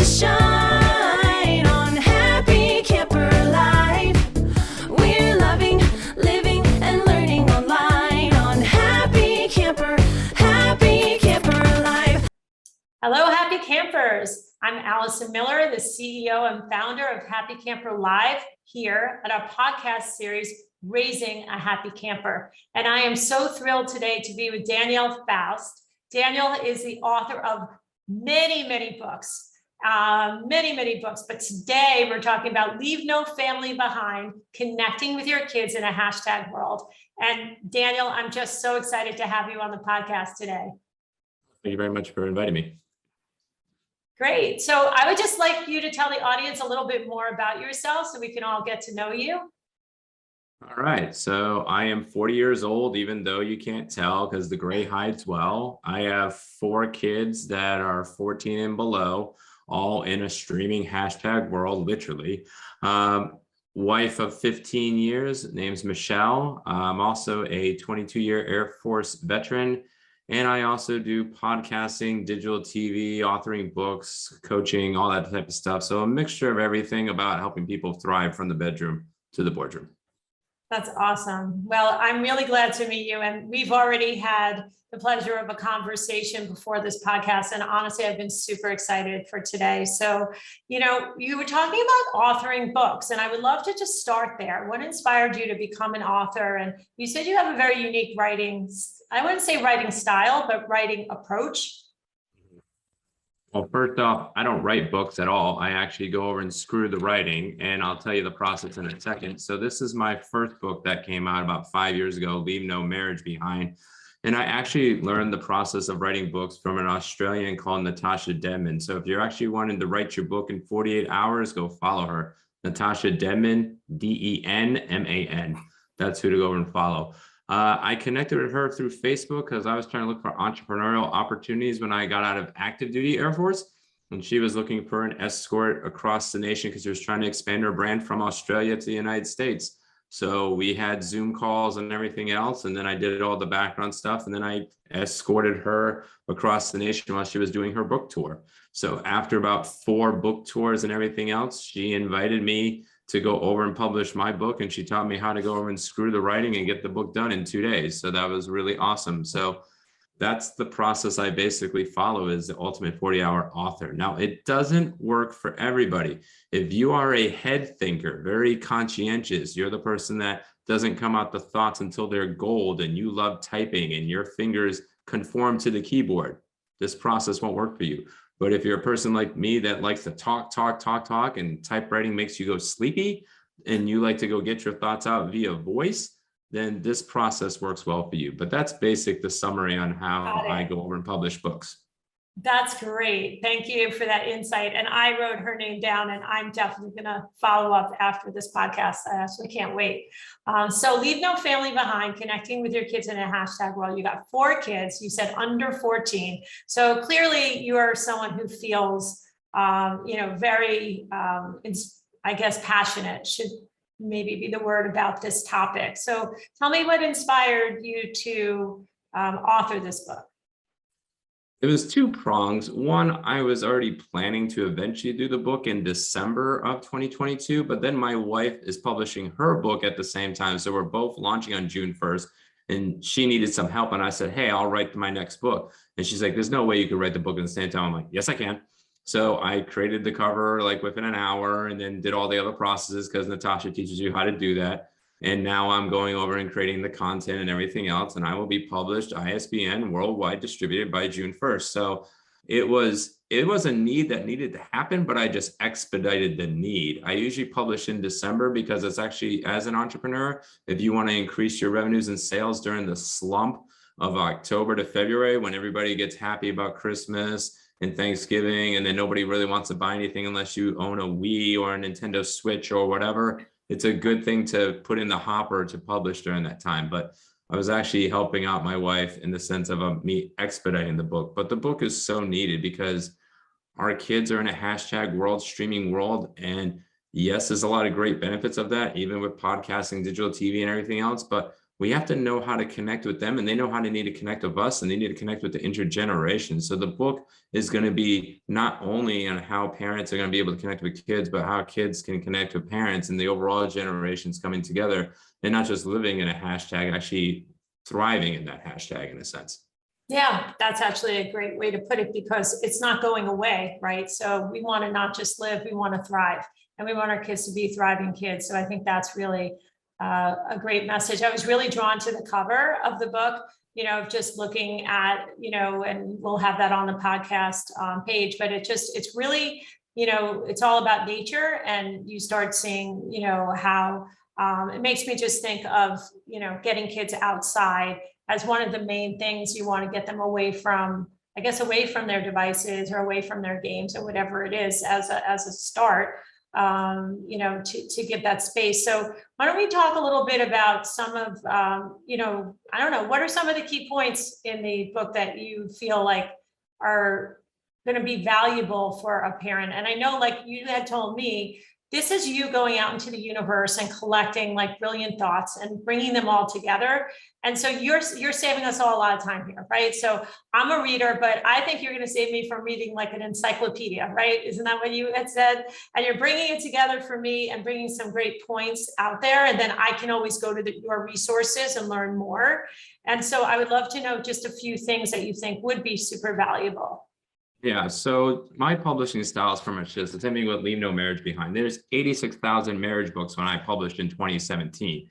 shine on Happy Camper Life. We're loving, living, and learning online on Happy Camper Life. Hello, Happy Campers. I'm Allison Miller, the CEO and founder of Happy Camper Live here at our podcast series, Raising a Happy Camper. And I am so thrilled today to be with Danielle Faust. Danielle is the author of many books, but today we're talking about Leave No Family Behind, connecting with your kids in a hashtag world. And Danielle, I'm just so excited to have you on the podcast today. Thank you very much for inviting me. Great. So I would just like you to tell the audience a little bit more about yourself so we can all get to know you. All right. So I am 40 years old, even though you can't tell because the gray hides well. I have 4 kids that are 14 and below, all in a streaming hashtag world, literally. Wife of 15 years, name's Michelle. I'm also a 22-year Air Force veteran. And I also do podcasting, digital TV, authoring books, coaching, all that type of stuff. So a mixture of everything about helping people thrive from the bedroom to the boardroom. That's awesome. Well, I'm really glad to meet you. And we've already had the pleasure of a conversation before this podcast. And honestly, I've been super excited for today. So, you were talking about authoring books, and I would love to just start there. What inspired you to become an author? And you said you have a very unique writing, I wouldn't say writing style, but writing approach. Well, first off, I don't write books at all. I actually go over and screw the writing, and I'll tell you the process in a second. So this is my first book that came out about 5 years ago, Leave No Marriage Behind. And I actually learned the process of writing books from an Australian called Natasha Denman. So if you're actually wanting to write your book in 48 hours, go follow her. Natasha Denman, Denman. That's who to go over and follow. I connected with her through Facebook because I was trying to look for entrepreneurial opportunities when I got out of active duty Air Force. And she was looking for an escort across the nation because she was trying to expand her brand from Australia to the United States. So we had Zoom calls and everything else. And then I did all the background stuff. And then I escorted her across the nation while she was doing her book tour. So after about 4 book tours and everything else, she invited me to go over and publish my book. And she taught me how to go over and screw the writing and get the book done in 2 days. So that was really awesome. So that's the process I basically follow, is the ultimate 40-hour author. Now, it doesn't work for everybody. If you are a head thinker, very conscientious, you're the person that doesn't come out the thoughts until they're gold, and you love typing and your fingers conform to the keyboard, this process won't work for you. But if you're a person like me that likes to talk, and typewriting makes you go sleepy, and you like to go get your thoughts out via voice, then this process works well for you. But that's the summary on how I go over and publish books. That's great. Thank you for that insight. And I wrote her name down, and I'm definitely going to follow up after this podcast. I actually can't wait. So Leave No Family Behind, connecting with your kids in a hashtag world. You got 4 kids. You said under 14. So clearly you are someone who feels, very, I guess, passionate should maybe be the word about this topic. So tell me what inspired you to author this book. It was 2 prongs. One, I was already planning to eventually do the book in December of 2022, but then my wife is publishing her book at the same time. So we're both launching on June 1st, and she needed some help. And I said, hey, I'll write my next book. And she's like, there's no way you could write the book at the same time. I'm like, yes, I can. So I created the cover like within an hour, and then did all the other processes because Natasha teaches you how to do that. And now I'm going over and creating the content and everything else, and I will be published ISBN worldwide, distributed by June 1st. So it was a need that needed to happen, but I just expedited the need. I usually publish in December because it's actually, as an entrepreneur, if you want to increase your revenues and sales during the slump of October to February, when everybody gets happy about Christmas and Thanksgiving, and then nobody really wants to buy anything unless you own a Wii or a Nintendo Switch or whatever, it's a good thing to put in the hopper to publish during that time. But I was actually helping out my wife in the sense of me expediting the book. But the book is so needed because our kids are in a hashtag world, streaming world. And yes, there's a lot of great benefits of that, even with podcasting, digital TV and everything else. But we have to know how to connect with them, and they know how to need to connect with us, and they need to connect with the intergeneration. So the book is going to be not only on how parents are going to be able to connect with kids, but how kids can connect with parents and the overall generations coming together and not just living in a hashtag, actually thriving in that hashtag in a sense. Yeah, that's actually a great way to put it because it's not going away, right? So we want to not just live, we want to thrive, and we want our kids to be thriving kids. So I think that's really a great message. I was really drawn to the cover of the book, just looking at, and we'll have that on the podcast page, but it's really, it's all about nature, and you start seeing, how it makes me just think of, getting kids outside as one of the main things. You want to get them away from, I guess, away from their devices or away from their games or whatever it is as a start, to give that space. So why don't we talk a little bit about some of, I don't know, what are some of the key points in the book that you feel like are going to be valuable for a parent? And I know, like you had told me, this is you going out into the universe and collecting like brilliant thoughts and bringing them all together. And so you're saving us all a lot of time here, right? So I'm a reader, but I think you're going to save me from reading like an encyclopedia, right? Isn't that what you had said? And you're bringing it together for me and bringing some great points out there. And then I can always go to your resources and learn more. And so I would love to know just a few things that you think would be super valuable. Yeah, so my publishing style is pretty much this. It's anything with Leave No Marriage Behind. There's 86,000 marriage books when I published in 2017.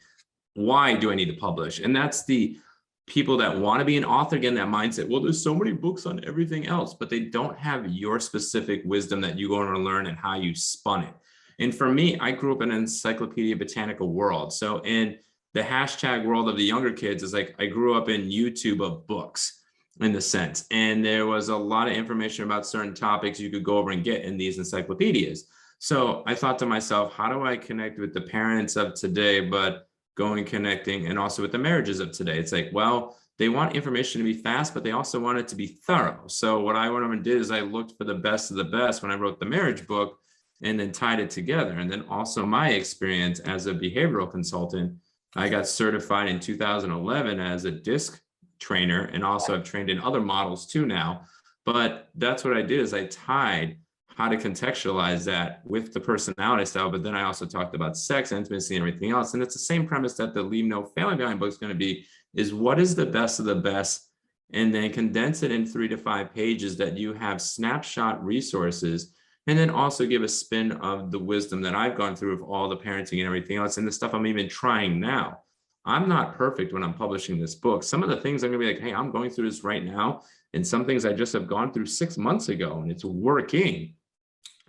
Why do I need to publish? And that's the people that want to be an author, again, that mindset. Well, there's so many books on everything else, but they don't have your specific wisdom that you go and learn and how you spun it. And for me, I grew up in an Encyclopedia Britannica world. So in the hashtag world of the younger kids, is like I grew up in YouTube of books, in the sense. And there was a lot of information about certain topics you could go over and get in these encyclopedias. So I thought to myself, how do I connect with the parents of today, but going, connecting, and also with the marriages of today? It's like, well, they want information to be fast, but they also want it to be thorough. So what I went over and did is I looked for the best of the best when I wrote the marriage book and then tied it together. And then also my experience as a behavioral consultant, I got certified in 2011 as a DISC trainer, and also I've trained in other models too now. But that's what I did, is I tied how to contextualize that with the personality style, but then I also talked about sex, intimacy, and everything else. And it's the same premise that the Leave No Family Behind book is going to be, is what is the best of the best, and then condense it in 3 to 5 pages that you have snapshot resources, and then also give a spin of the wisdom that I've gone through of all the parenting and everything else, and the stuff I'm even trying now. I'm not perfect when I'm publishing this book. Some of the things I'm gonna be like, hey, I'm going through this right now. And some things I just have gone through 6 months ago, and it's working.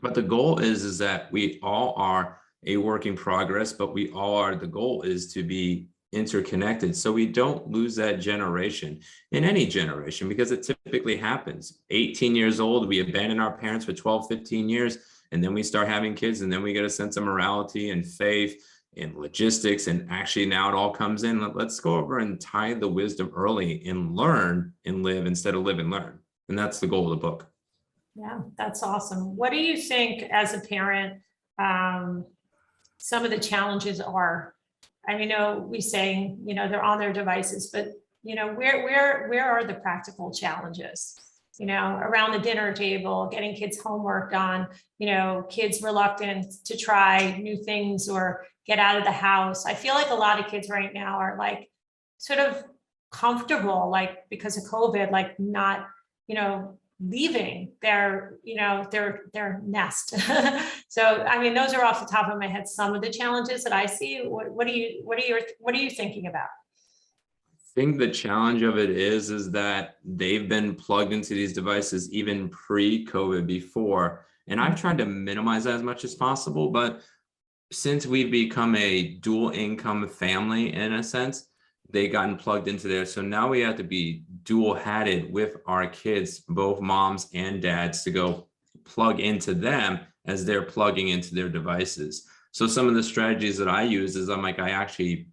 But the goal is that we all are a work in progress, but we all are, the goal is to be interconnected. So we don't lose that generation in any generation, because it typically happens. 18 years old, we abandon our parents for 12, 15 years, and then we start having kids, and then we get a sense of morality and faith and logistics, and actually now it all comes in. Let's go over and tie the wisdom early and learn and live instead of live and learn. And that's the goal of the book. Yeah, that's awesome. What do you think as a parent, some of the challenges are? I know we say, they're on their devices, but where are the practical challenges? Around the dinner table, getting kids' homework done, kids reluctant to try new things or get out of the house. I feel like a lot of kids right now are like sort of comfortable, like because of COVID, like not, leaving their nest. So, I mean, those are off the top of my head, some of the challenges that I see. What are you thinking about? I think the challenge of it is that they've been plugged into these devices even pre-COVID before. And I've tried to minimize that as much as possible, but since we've become a dual income family, in a sense, they gotten plugged into there. So now we have to be dual hatted with our kids, both moms and dads, to go plug into them as they're plugging into their devices. So some of the strategies that I use is I actually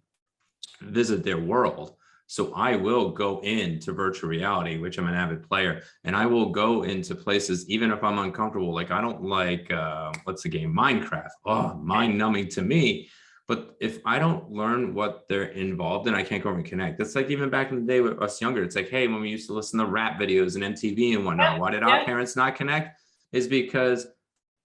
visit their world. So I will go into virtual reality, which I'm an avid player, and I will go into places, even if I'm uncomfortable. Like I don't like, what's the game? Minecraft. Oh, mind numbing to me. But if I don't learn what they're involved in, I can't go over and connect. That's like even back in the day with us younger. It's like, hey, when we used to listen to rap videos and MTV and whatnot, why did our parents not connect? Is because,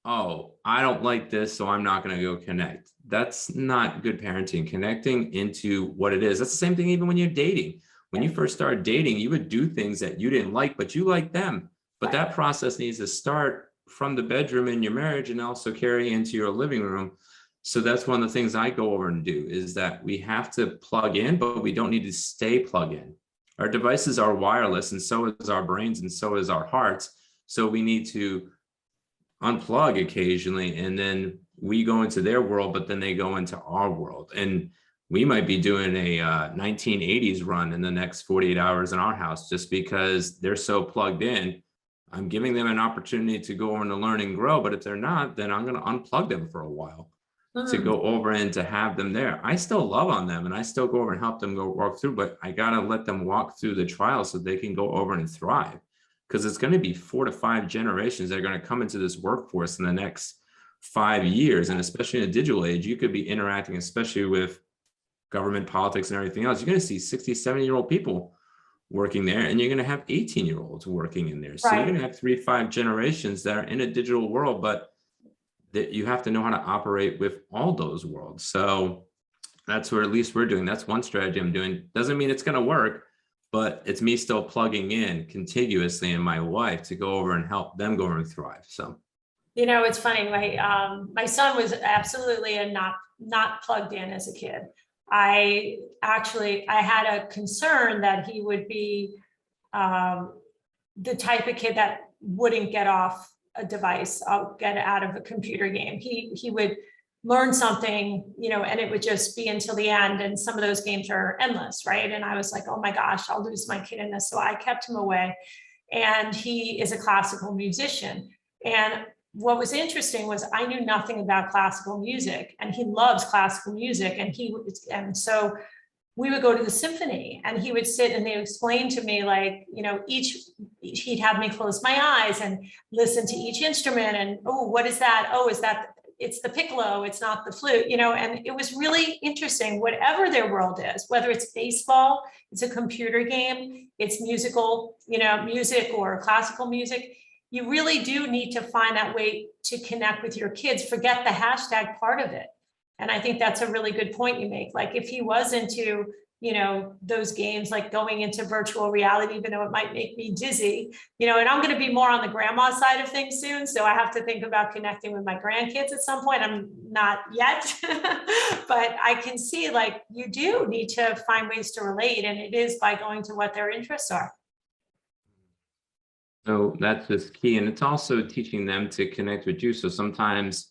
oh, I don't like this, so I'm not going to go connect. That's not good parenting. Connecting into what it is. That's the same thing even when you're dating. When you first started dating, you would do things that you didn't like, but you liked them. But that process needs to start from the bedroom in your marriage and also carry into your living room. So that's one of the things I go over and do, is that we have to plug in, but we don't need to stay plugged in. Our devices are wireless, and so is our brains, and so is our hearts. So we need to unplug occasionally, and then we go into their world, but then they go into our world. And we might be doing a 1980s run in the next 48 hours in our house, just because they're so plugged in. I'm giving them an opportunity to go over and to learn and grow, but if they're not, then I'm going to unplug them for a while to go over and to have them there. I still love on them, and I still go over and help them go walk through, but I got to let them walk through the trials so they can go over and thrive. Because it's going to be 4 to 5 generations that are going to come into this workforce in the next 5 years. And especially in a digital age, you could be interacting, especially with government politics and everything else. You're going to see 60, 70-year-old people working there, and you're going to have 18-year-olds working in there. So you're going to have 3 to 5 generations that are in a digital world, but that you have to know how to operate with all those worlds. So that's where at least we're doing. That's one strategy I'm doing. Doesn't mean it's going to work, but it's me still plugging in contiguously and my wife to go over and help them go over and thrive. So, it's funny. My son was absolutely not plugged in as a kid. I had a concern that he would be the type of kid that wouldn't get off a device, get out of a computer game. He would learn something, and it would just be until the end. And some of those games are endless, right? And I was like, oh my gosh, I'll lose my kid in this. So I kept him away. And he is a classical musician. And what was interesting was I knew nothing about classical music, and he loves classical music. And so we would go to the symphony, and he would sit and they would explain to me, like, he'd have me close my eyes and listen to each instrument. And, oh, what is that? Oh, it's the piccolo, it's not the flute, and it was really interesting. Whatever their world is, whether it's baseball, it's a computer game, it's musical, music or classical music, you really do need to find that way to connect with your kids. Forget the hashtag part of it. And I think that's a really good point you make. Like, if he was into, those games, like going into virtual reality, even though it might make me dizzy, and I'm going to be more on the grandma side of things soon. So I have to think about connecting with my grandkids at some point. I'm not yet, but I can see, like, you do need to find ways to relate. And it is by going to what their interests are. So that's just key. And it's also teaching them to connect with you. So sometimes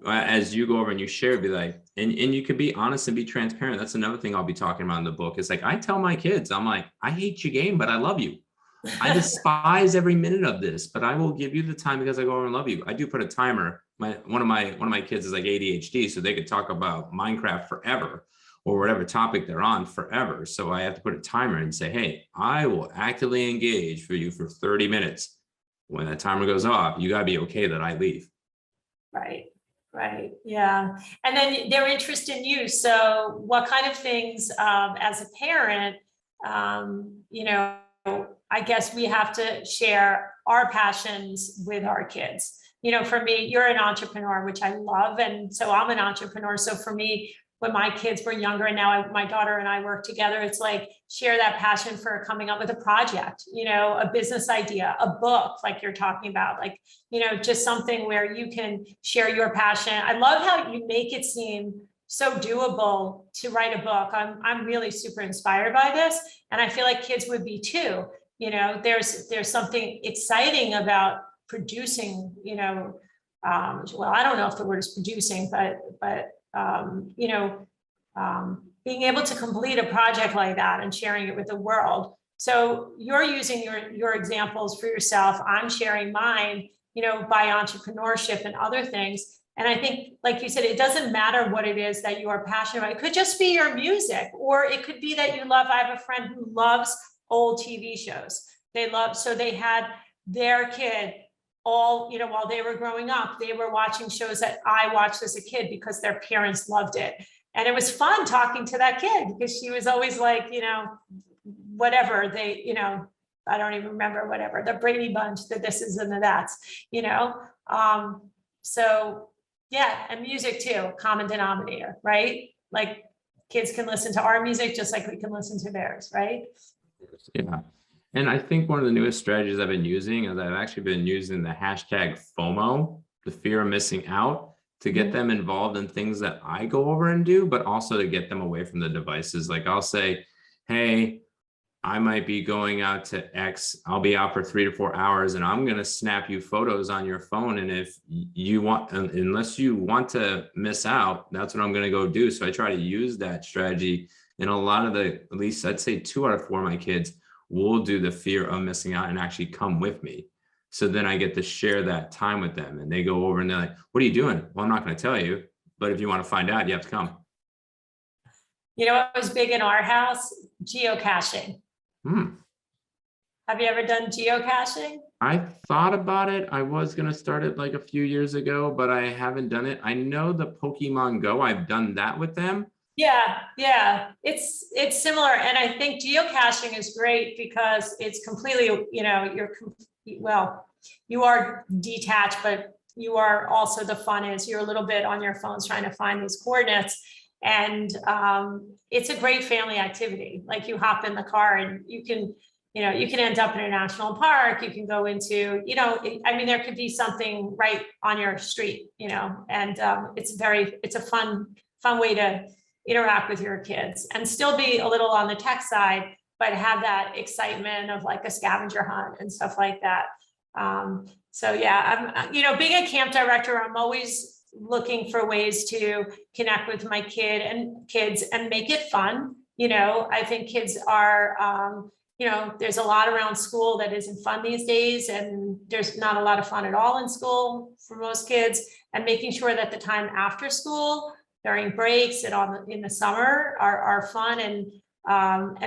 as you go over and you share, be like, and you can be honest and be transparent. That's another thing I'll be talking about in the book. It's like, I tell my kids, I'm like, I hate your game, but I love you. I despise every minute of this, but I will give you the time because I go over and love you. I do put a timer. One of my kids is like ADHD, so they could talk about Minecraft forever or whatever topic they're on forever. So I have to put a timer and say, hey, I will actively engage for you for 30 minutes. When that timer goes off, you gotta be okay that I leave. Right. Yeah. And then their interest in you. So what kind of things, as a parent, I guess we have to share our passions with our kids. For me, you're an entrepreneur, which I love. And so I'm an entrepreneur. So for me, when my kids were younger, and now my daughter and I work together, it's like, share that passion for coming up with a project, a business idea, a book, like you're talking about, like, just something where you can share your passion. I love how you make it seem so doable to write a book. I'm really super inspired by this. And I feel like kids would be too. There's something exciting about producing, well, I don't know if the word is producing, but being able to complete a project like that and sharing it with the world. So you're using your examples for yourself. I'm sharing mine, by entrepreneurship and other things. And I think, like you said, it doesn't matter what it is that you are passionate about. It could just be your music, or it could be that I have a friend who loves old TV shows. So they had their kid all, while they were growing up, they were watching shows that I watched as a kid because their parents loved it. And it was fun talking to that kid because she was always like, whatever I don't even remember, whatever, the Brady Bunch, the this is and the that's, so yeah, and music too, common denominator, right? Like kids can listen to our music just like we can listen to theirs, right? Yeah. And I think one of the newest strategies I've been using is I've actually been using the hashtag FOMO, the fear of missing out, to get them involved in things that I go over and do, but also to get them away from the devices. Like I'll say, hey, I might be going out to X. I'll be out for 3 to 4 hours and I'm going to snap you photos on your phone. And if you want, unless you want to miss out, that's what I'm going to go do. So I try to use that strategy. And a lot of at least I'd say 2 out of 4 of my kids will do the fear of missing out and actually come with me. So then I get to share that time with them and they go over and they're like, what are you doing? Well, I'm not going to tell you, but if you want to find out, you have to come. What was big in our house? Geocaching. Have you ever done geocaching? I thought about it. I was going to start it like a few years ago, but I haven't done it. I know the Pokemon Go, I've done that with them. Yeah. It's similar. And I think geocaching is great because it's completely, you are detached, but you are also, the fun is you're a little bit on your phones trying to find these coordinates. And it's a great family activity. Like you hop in the car and you can end up in a national park. You can go into, there could be something right on your street, and it's a fun way to interact with your kids and still be a little on the tech side, but have that excitement of like a scavenger hunt and stuff like that. So yeah, I'm, being a camp director, I'm always looking for ways to connect with my kids and make it fun. I think kids are, there's a lot around school that isn't fun these days, and there's not a lot of fun at all in school for most kids, and making sure that the time after school, during breaks and in the summer are fun, and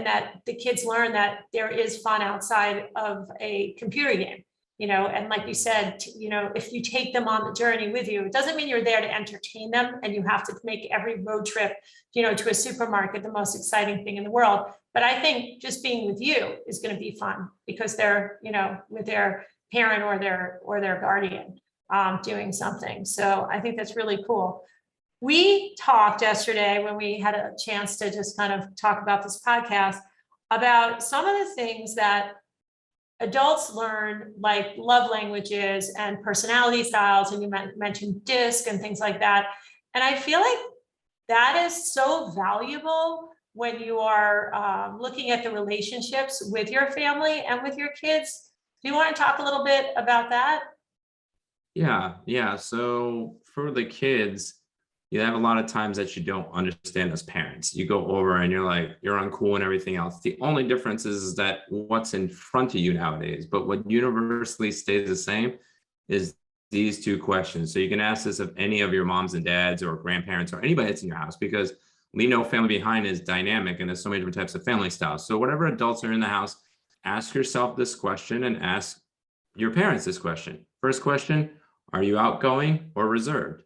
that the kids learn that there is fun outside of a computer game. And like you said, if you take them on the journey with you, it doesn't mean you're there to entertain them and you have to make every road trip, to a supermarket the most exciting thing in the world. But I think just being with you is going to be fun because they're, with their parent or their guardian doing something. So I think that's really cool. We talked yesterday when we had a chance to just kind of talk about this podcast about some of the things that adults learn, like love languages and personality styles, and you mentioned DISC and things like that. And I feel like that is so valuable when you are looking at the relationships with your family and with your kids. Do you want to talk a little bit about that? Yeah. So for the kids, you have a lot of times that you don't understand as parents. You go over and you're like, you're uncool and everything else. The only difference is that what's in front of you nowadays, but what universally stays the same is these 2 questions. So you can ask this of any of your moms and dads or grandparents or anybody that's in your house, because we know family behind is dynamic and there's so many different types of family styles. So whatever adults are in the house, ask yourself this question and ask your parents this question. First question, are you outgoing or reserved?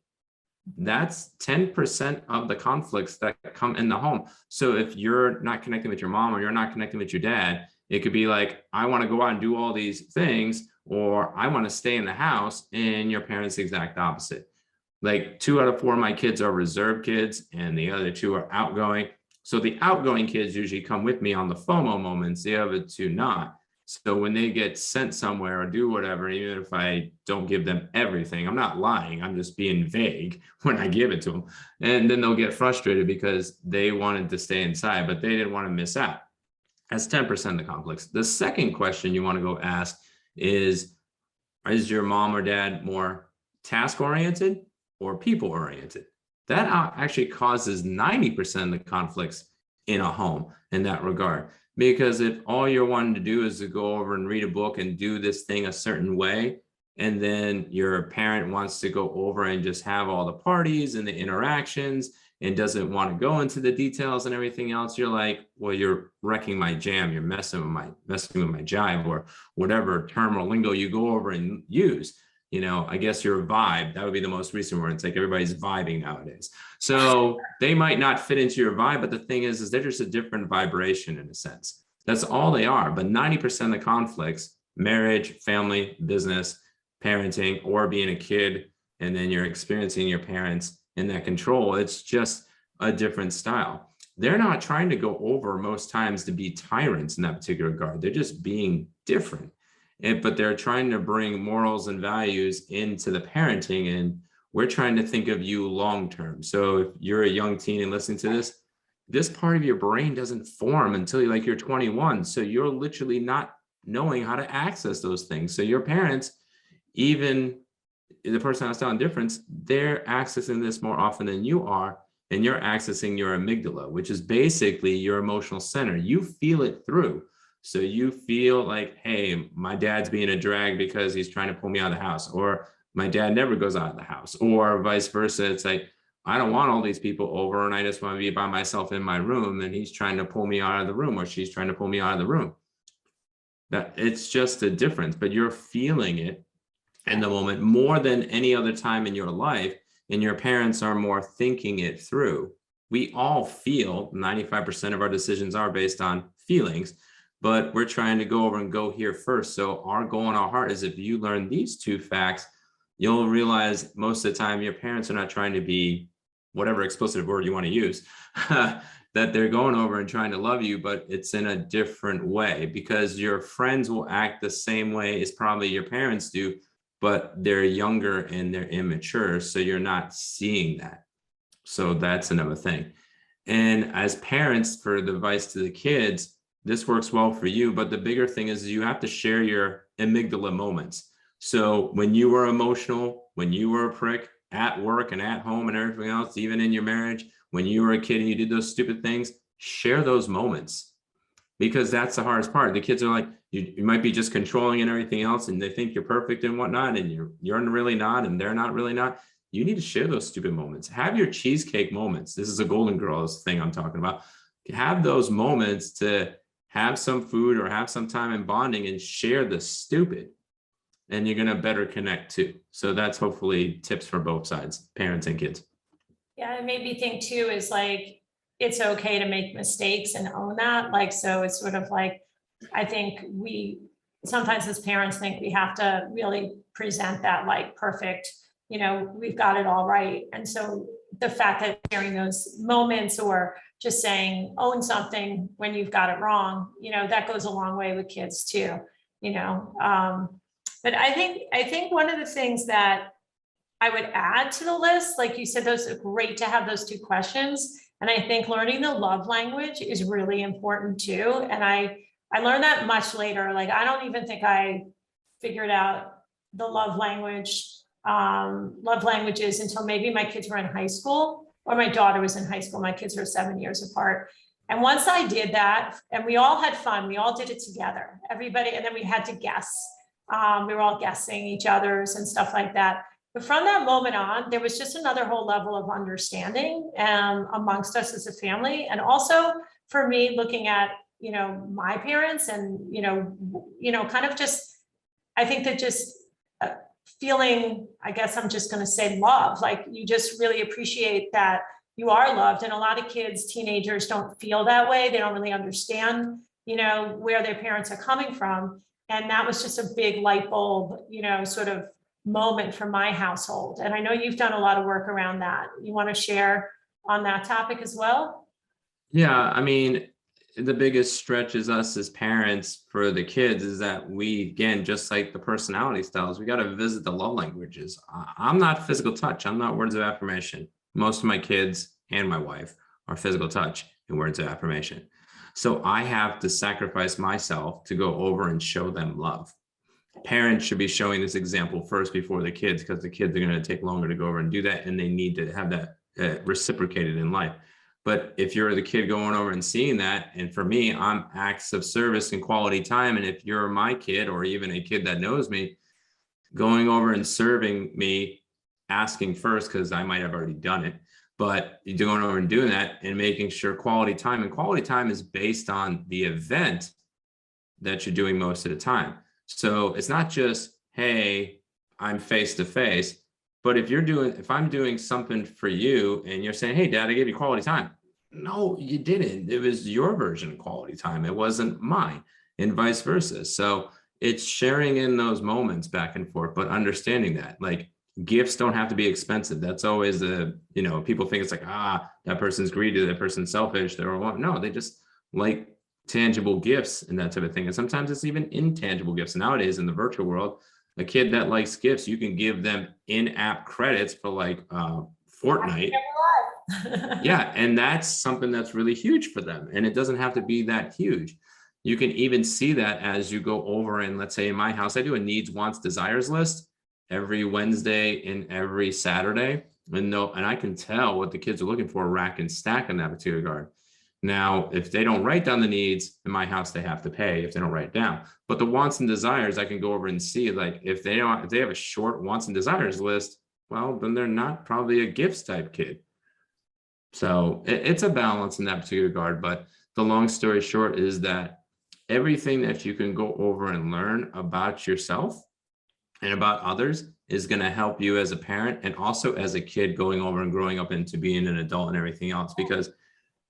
That's 10% of the conflicts that come in the home. So if you're not connecting with your mom or you're not connecting with your dad, it could be like, I want to go out and do all these things, or I want to stay in the house, and your parents the exact opposite. Like 2 out of 4 of my kids are reserved kids and the other 2 are outgoing. So the outgoing kids usually come with me on the FOMO moments, the other 2 not. So when they get sent somewhere or do whatever, even if I don't give them everything, I'm not lying, I'm just being vague when I give it to them. And then they'll get frustrated because they wanted to stay inside, but they didn't want to miss out. That's 10% of the conflicts. The second question you want to go ask is your mom or dad more task-oriented or people-oriented? That actually causes 90% of the conflicts in a home in that regard. Because if all you're wanting to do is to go over and read a book and do this thing a certain way, and then your parent wants to go over and just have all the parties and the interactions and doesn't want to go into the details and everything else, you're like, well, you're wrecking my jam. You're messing with my jive, or whatever term or lingo you go over and use. I guess your vibe, that would be the most recent word. It's like everybody's vibing nowadays. So they might not fit into your vibe, but the thing is they're just a different vibration in a sense. That's all they are. But 90% of the conflicts, marriage, family, business, parenting, or being a kid, and then you're experiencing your parents in that control, it's just a different style. They're not trying to go over most times to be tyrants in that particular regard. They're just being different. But they're trying to bring morals and values into the parenting, and we're trying to think of you long term. So if you're a young teen and listening to this part of your brain doesn't form until you're 21. So you're literally not knowing how to access those things. So your parents, even the personality difference, they're accessing this more often than you are, and you're accessing your amygdala, which is basically your emotional center. You feel it through. So you feel like, hey, my dad's being a drag because he's trying to pull me out of the house, or my dad never goes out of the house, or vice versa. It's like, I don't want all these people over and I just want to be by myself in my room, and he's trying to pull me out of the room, or she's trying to pull me out of the room. That it's just a difference, but you're feeling it in the moment more than any other time in your life, and your parents are more thinking it through. We all feel 95% of our decisions are based on feelings, but we're trying to go over and go here first. So our goal in our heart is, if you learn these two facts, you'll realize most of the time your parents are not trying to be whatever explicit word you want to use, that they're going over and trying to love you, but it's in a different way, because your friends will act the same way as probably your parents do, but they're younger and they're immature. So you're not seeing that. So that's another thing. And as parents, for the advice to the kids, this works well for you, but the bigger thing is you have to share your amygdala moments. So when you were emotional, when you were a prick at work and at home and everything else, even in your marriage, when you were a kid and you did those stupid things, share those moments, because that's the hardest part. The kids are like, you might be just controlling and everything else, and they think you're perfect and whatnot, and you're really not, and they're not really not. You need to share those stupid moments. Have your cheesecake moments. This is a Golden Girls thing I'm talking about. Have those moments to have some food or have some time in bonding and share the stupid, and you're going to better connect too. So that's hopefully tips for both sides, parents and kids. Yeah, it made me think too, is like, it's okay to make mistakes and own that. Like, so it's sort of like, I think we sometimes as parents think we have to really present that like perfect, we've got it all right. And so the fact that sharing those moments, or just saying own something when you've got it wrong, that goes a long way with kids too, but I think one of the things that I would add to the list, like you said, those are great to have those two questions. And I think learning the love language is really important too. And I learned that much later. Like, I don't even think I figured out the love languages until maybe my kids were in high school, or my daughter was in high school. My kids are 7 years apart. And once I did that, and we all had fun, we all did it together, everybody, and then we had to guess. We were all guessing each other's and stuff like that. But from that moment on, there was just another whole level of understanding amongst us as a family. And also for me, looking at, my parents and, kind of just, I think that just feeling, I guess I'm just going to say love, like you just really appreciate that you are loved. And a lot of kids, teenagers don't feel that way. They don't really understand, where their parents are coming from. And that was just a big light bulb, sort of moment for my household. And I know you've done a lot of work around that. You want to share on that topic as well? Yeah, I mean, the biggest stretch is us as parents for the kids is that we, again, just like the personality styles, we got to visit the love languages. I'm not physical touch. I'm not words of affirmation. Most of my kids and my wife are physical touch and words of affirmation. So I have to sacrifice myself to go over and show them love. Parents should be showing this example first before the kids, because the kids are going to take longer to go over and do that, and they need to have that reciprocated in life. But if you're the kid going over and seeing that, and for me, I'm acts of service and quality time. And if you're my kid, or even a kid that knows me, going over and serving me, asking first, because I might have already done it, But you're going over and doing that and making sure quality time, and quality time is based on the event that you're doing most of the time. So it's not just, hey, I'm face to face, but if I'm doing something for you and you're saying, hey, Dad, I gave you quality time. No, you didn't. It was your version of quality time. It wasn't mine, and vice versa. So it's sharing in those moments back and forth, but understanding that like gifts don't have to be expensive. That's always people think it's like, that person's greedy, that person's selfish. No, they just like tangible gifts and that type of thing. And sometimes it's even intangible gifts. Nowadays in the virtual world, a kid that likes gifts, you can give them in-app credits for like Fortnite. Yeah, and that's something that's really huge for them. And it doesn't have to be that huge. You can even see that as you go over, and let's say in my house, I do a needs, wants, desires list every Wednesday and every Saturday. And I can tell what the kids are looking for, rack and stack in that particular regard. Now, if they don't write down the needs in my house, they have to pay if they don't write down. But the wants and desires, I can go over and see, like if they have a short wants and desires list, well, then they're not probably a gifts type kid. So it's a balance in that particular regard. But the long story short is that everything that you can go over and learn about yourself and about others is going to help you as a parent, and also as a kid going over and growing up into being an adult and everything else, because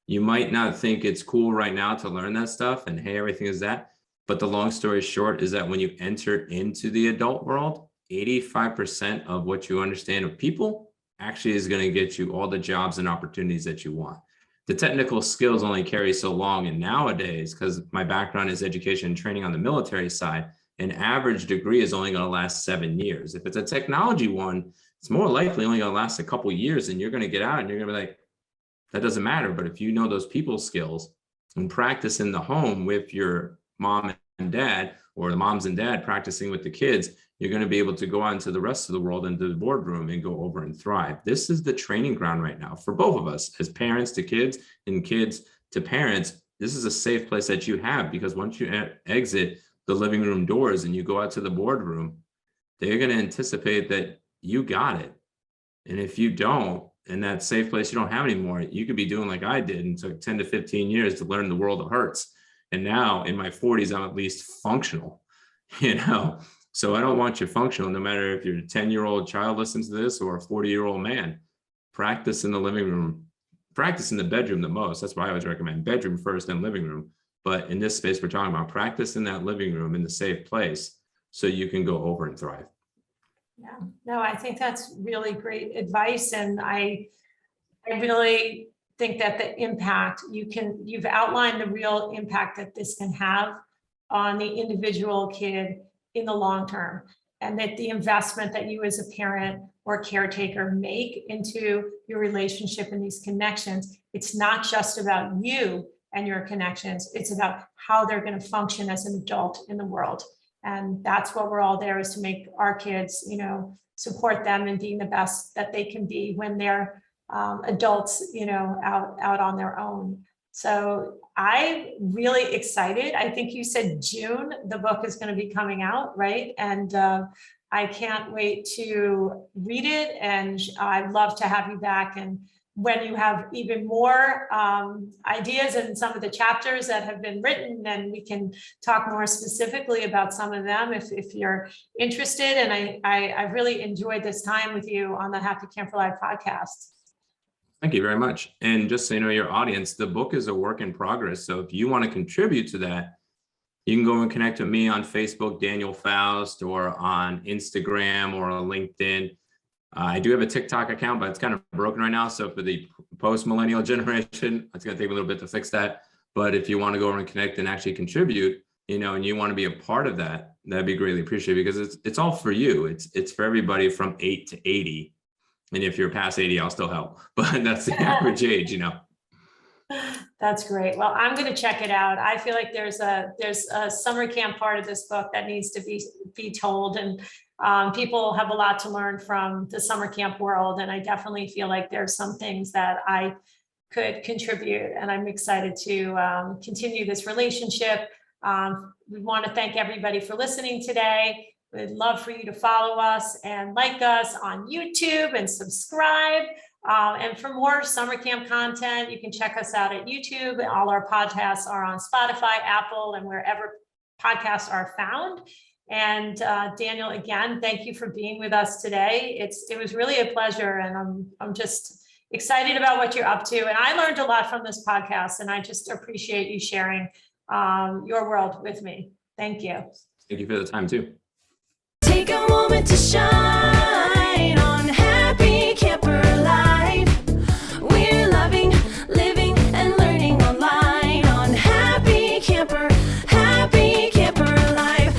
you might not think it's cool right now to learn that stuff and hey, everything is that. But the long story short is that when you enter into the adult world, 85% of what you understand of people actually is going to get you all the jobs and opportunities that you want. The technical skills only carry so long. And nowadays, because my background is education and training on the military side, an average degree is only going to last 7 years. If it's a technology one, it's more likely only going to last a couple of years, and you're going to get out and you're going to be like, that doesn't matter. But if you know those people skills and practice in the home with your mom and dad, or the moms and dad practicing with the kids, you're going to be able to go out into the rest of the world, into the boardroom, and go over and thrive. This is the training ground right now for both of us, as parents to kids and kids to parents. This is a safe place that you have, because once you exit the living room doors and you go out to the boardroom, they're going to anticipate that you got it. And if you don't, in that safe place you don't have anymore, you could be doing like I did and took 10 to 15 years to learn the world of hurts. And now in my 40s, I'm at least functional, So I don't want you functional, no matter if you're a 10-year-old child listens to this or a 40-year-old man. Practice in the living room, practice in the bedroom the most. That's why I always recommend bedroom first, then living room. But in this space, we're talking about practice in that living room, in the safe place, so you can go over and thrive. Yeah, no, I think that's really great advice. And I really think that the impact you've outlined the real impact that this can have on the individual kid in the long term, and that the investment that you as a parent or caretaker make into your relationship and these connections, it's not just about you and your connections, it's about how they're going to function as an adult in the world. And that's what we're all there, is to make our kids, support them in being the best that they can be when they're adults, out on their own. So I'm really excited. I think you said June, the book is going to be coming out, right? And I can't wait to read it. And I'd love to have you back. And when you have even more ideas in some of the chapters that have been written, then we can talk more specifically about some of them if you're interested. And I really enjoyed this time with you on the Happy Camper Live podcast. Thank you very much. And just so you know, your audience, the book is a work in progress. So if you want to contribute to that, you can go and connect with me on Facebook, Daniel Faust, or on Instagram or on LinkedIn. I do have a TikTok account, but it's kind of broken right now. So for the post-millennial generation, it's going to take a little bit to fix that. But if you want to go over and connect and actually contribute, and you want to be a part of that, that'd be greatly appreciated, because it's all for you. It's for everybody from 8 to 80. And if you're past 80, I'll still help, but that's the average age, That's great. Well, I'm going to check it out. I feel like there's a summer camp part of this book that needs to be told, and people have a lot to learn from the summer camp world. And I definitely feel like there's some things that I could contribute, and I'm excited to continue this relationship. We want to thank everybody for listening today. We'd love for you to follow us and like us on YouTube and subscribe. And for more summer camp content, you can check us out at YouTube. All our podcasts are on Spotify, Apple, and wherever podcasts are found. And Daniel, again, thank you for being with us today. It was really a pleasure, and I'm just excited about what you're up to. And I learned a lot from this podcast, and I just appreciate you sharing your world with me. Thank you. Thank you for the time too. Take a moment to shine.